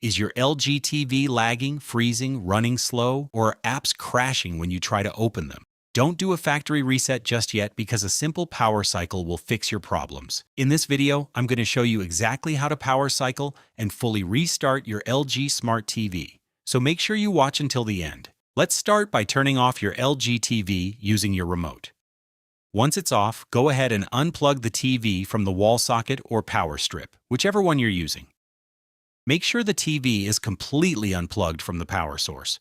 Is your LG TV lagging, freezing, running slow, or are apps crashing when you try to open them? Don't do a factory reset just yet because a simple power cycle will fix your problems. In this video, I'm going to show you exactly how to power cycle and fully restart your LG Smart TV. So make sure you watch until the end. Let's start by turning off your LG TV using your remote. Once it's off, go ahead and unplug the TV from the wall socket or power strip, whichever one you're using. Make sure the TV is completely unplugged from the power source.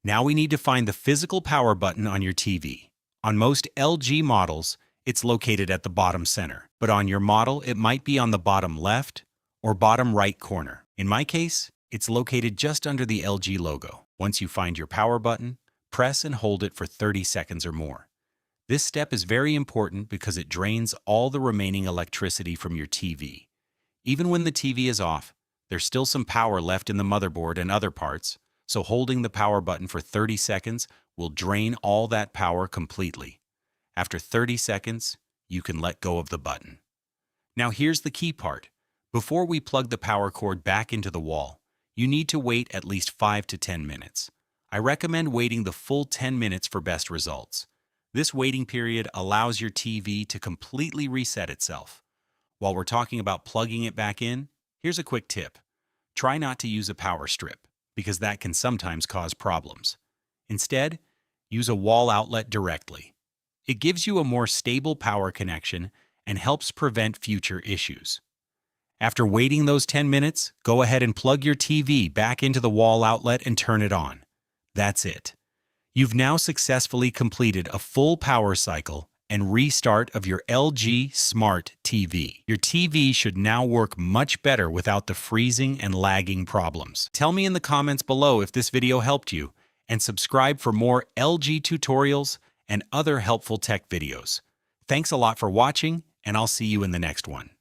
Now we need to find the physical power button on your TV. On most LG models, it's located at the bottom center, but on your model, it might be on the bottom left or bottom right corner. In my case, it's located just under the LG logo. Once you find your power button, press and hold it for 30 seconds or more. This step is very important because it drains all the remaining electricity from your TV. Even when the TV is off, there's still some power left in the motherboard and other parts, so holding the power button for 30 seconds will drain all that power completely. After 30 seconds, you can let go of the button. Now here's the key part. Before we plug the power cord back into the wall, you need to wait at least 5 to 10 minutes. I recommend waiting the full 10 minutes for best results. This waiting period allows your TV to completely reset itself. While we're talking about plugging it back in, here's a quick tip. Try not to use a power strip, because that can sometimes cause problems. Instead, use a wall outlet directly. It gives you a more stable power connection and helps prevent future issues. After waiting those 10 minutes, go ahead and plug your TV back into the wall outlet and turn it on. That's it. You've now successfully completed a full power cycle and restart of your LG Smart TV. Your TV should now work much better without the freezing and lagging problems. Tell me in the comments below if this video helped you, and subscribe for more LG tutorials and other helpful tech videos. Thanks a lot for watching, and I'll see you in the next one.